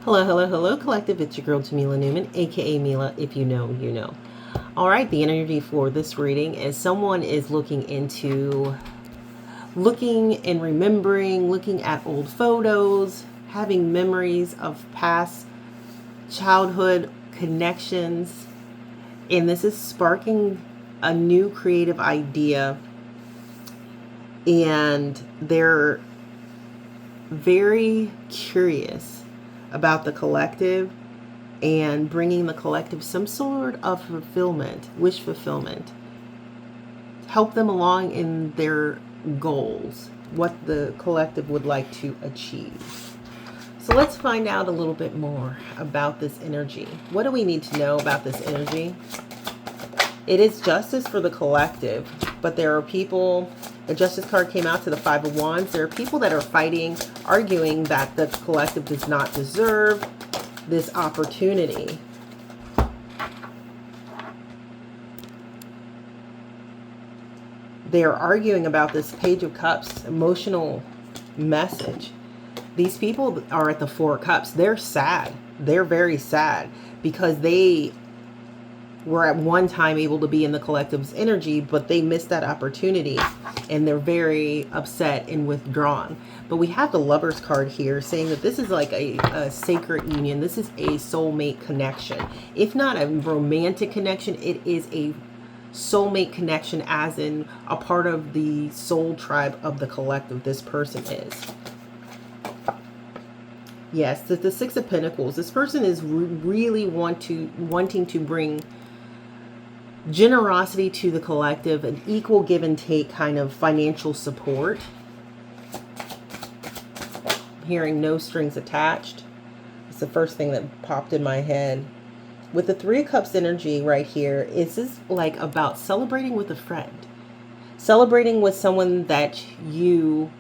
Hello, hello, hello, collective. It's your girl, Jamila Newman, aka Mila. If you know, you know. All right, the energy for this reading is someone is looking and remembering, looking at old photos, having memories of past childhood connections, and this is sparking a new creative idea, and they're very curious about the collective and bringing the collective some sort of fulfillment, wish fulfillment, help them along in their goals, what the collective would like to achieve. So let's find out a little bit more about this energy. What do we need to know about this energy? It is justice for the collective, but there are people, a justice card came out to the Five of Wands. There are people that are fighting, arguing that the collective does not deserve this opportunity. They are arguing about this Page of Cups emotional message. These people are at the Four of Cups. They're sad. They're very sad because they were at one time able to be in the collective's energy, but they missed that opportunity and they're very upset and withdrawn. But we have the Lovers card here saying that this is like a sacred union. This is a soulmate connection. If not a romantic connection, it is a soulmate connection, as in a part of the soul tribe of the collective this person is. Yes, the Six of Pentacles. This person is really wanting to bring generosity to the collective, an equal give and take kind of financial support. I'm hearing no strings attached. It's the first thing that popped in my head. With the Three of Cups energy right here, this is like about celebrating with a friend. Celebrating with someone that you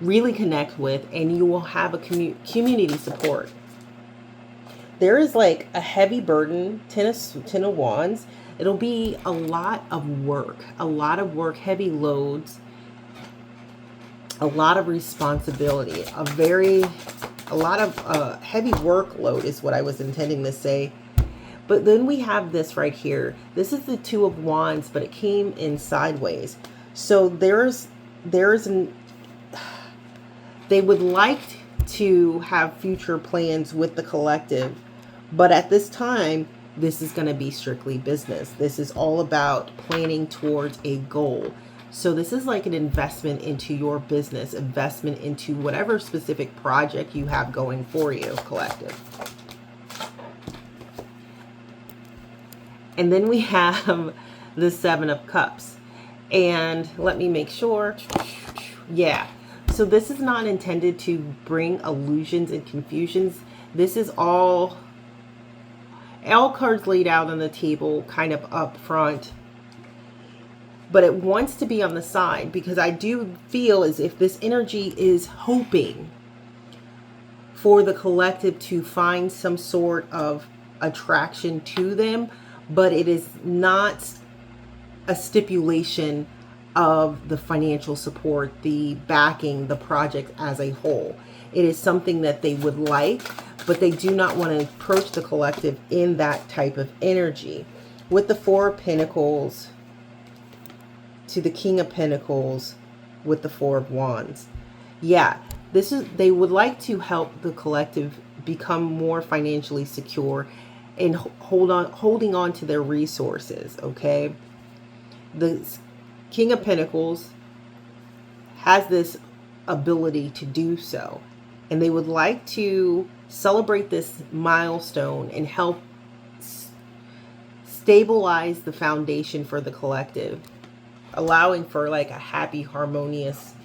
really connect with, and you will have a community support. There is like a heavy burden, Ten of Wands. It'll be a lot of work, heavy loads, a lot of responsibility, a lot of heavy workload is what I was intending to say. But then we have this right here. This is the Two of Wands, but it came in sideways. So they would like to have future plans with the collective, but at this time, this is going to be strictly business. This is all about planning towards a goal. So this is like an investment into your business, investment into whatever specific project you have going for you, collective. And then we have the Seven of Cups. And let me make sure. Yeah. So this is not intended to bring illusions and confusions. This is all cards laid out on the table, kind of up front. But it wants to be on the side, because I do feel as if this energy is hoping for the collective to find some sort of attraction to them, but it is not a stipulation of the financial support, the backing, the project as a whole. It is something that they would like, but they do not want to approach the collective in that type of energy. With the Four of Pentacles to the King of Pentacles with the Four of Wands. Yeah, they would like to help the collective become more financially secure and holding on to their resources, okay? The King of Pentacles has this ability to do so, and they would like to celebrate this milestone and help stabilize the foundation for the collective, allowing for like a happy, harmonious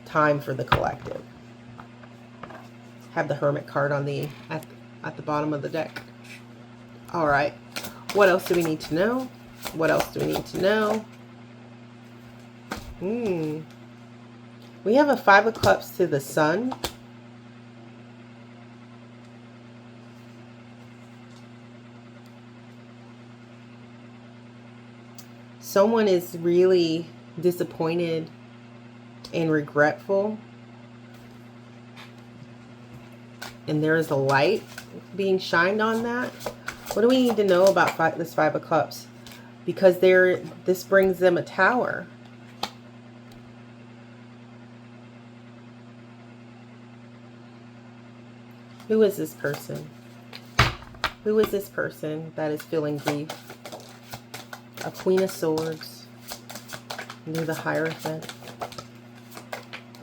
time for the collective. Have the Hermit card on the at the bottom of the deck. All right, what else do we need to know? What else do we need to know? We have a Five of Cups to the Sun. Someone is really disappointed and regretful. and there is a light being shined on that. What do we need to know about this Five of Cups? Because this brings them a Tower. Who is this person? Who is this person that is feeling grief? A Queen of Swords. Near the Hierophant.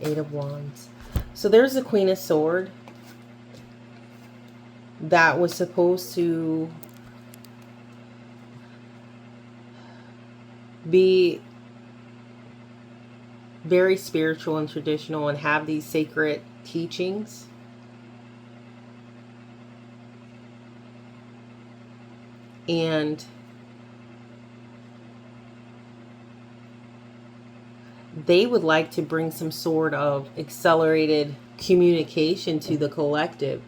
Eight of Wands. So there's the Queen of Swords that was supposed to be very spiritual and traditional and have these sacred teachings. And they would like to bring some sort of accelerated communication to the collective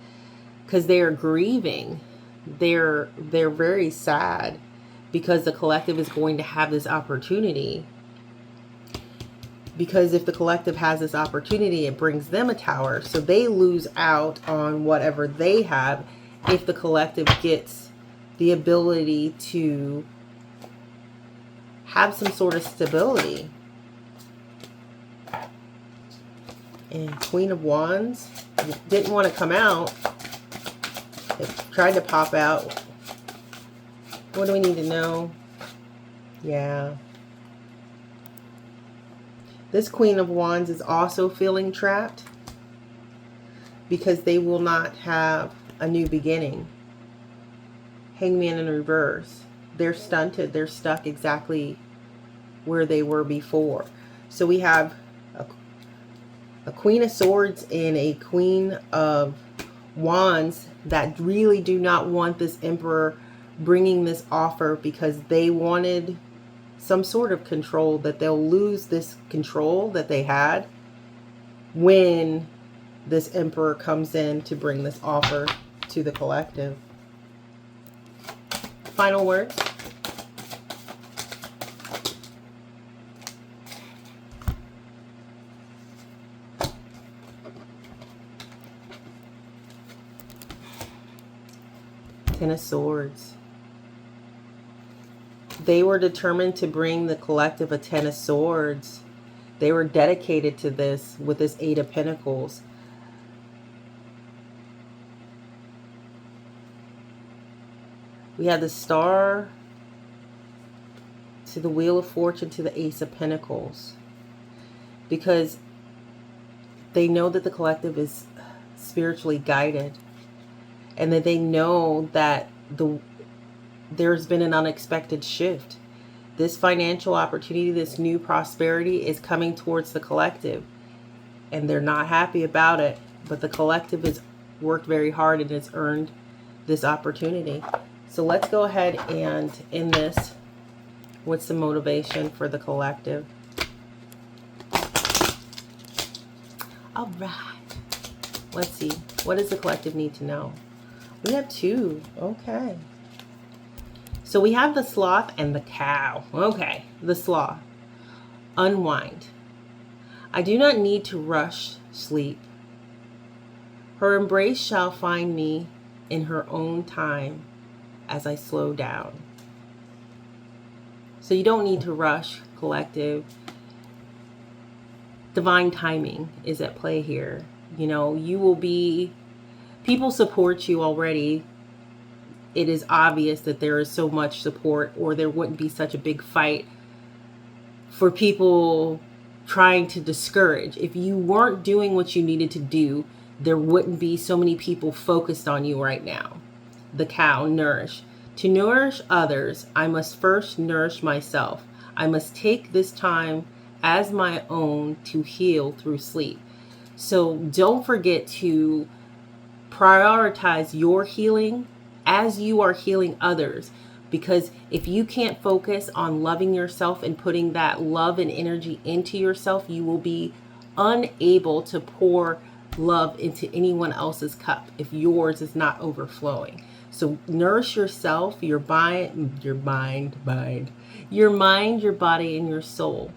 because they are grieving. They're very sad because the collective is going to have this opportunity. Because if the collective has this opportunity, it brings them a Tower. So they lose out on whatever they have if the collective gets the ability to have some sort of stability. And Queen of Wands didn't want to come out. It tried to pop out. What do we need to know? Yeah. This Queen of Wands is also feeling trapped because they will not have a new beginning. Hangman in reverse. They're stunted. They're stuck exactly where they were before. So we have a Queen of Swords and a Queen of Wands that really do not want this Emperor bringing this offer because they wanted some sort of control, that they'll lose this control that they had when this Emperor comes in to bring this offer to the collective. Final words. Ten of Swords. They were determined to bring the collective a Ten of Swords. They were dedicated to this with this Eight of Pentacles. We had the Star to the Wheel of Fortune to the Ace of Pentacles. Because they know that the collective is spiritually guided. And that they know that there's been an unexpected shift. This financial opportunity, this new prosperity is coming towards the collective. And they're not happy about it. But the collective has worked very hard and has earned this opportunity. So let's go ahead and end this with some motivation for the collective. All right. Let's see. What does the collective need to know? We have two. Okay. So we have the Sloth and the Cow. Okay. The Sloth. Unwind. I do not need to rush sleep. Her embrace shall find me in her own time as I slow down. So you don't need to rush, collective. Divine timing is at play here. You know, you will be, people support you already. It is obvious that there is so much support, or there wouldn't be such a big fight for people trying to discourage. If you weren't doing what you needed to do, there wouldn't be so many people focused on you right now. The Cow, nourish. To nourish others, I must first nourish myself. I must take this time as my own to heal through sleep. So don't forget to prioritize your healing as you are healing others. Because if you can't focus on loving yourself and putting that love and energy into yourself, you will be unable to pour love into anyone else's cup if yours is not overflowing. So nourish yourself, your mind, your body, and your soul.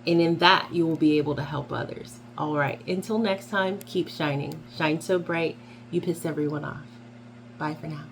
And in that, you will be able to help others. All right. Until next time, keep shining. Shine so bright You pissed everyone off. Bye for now.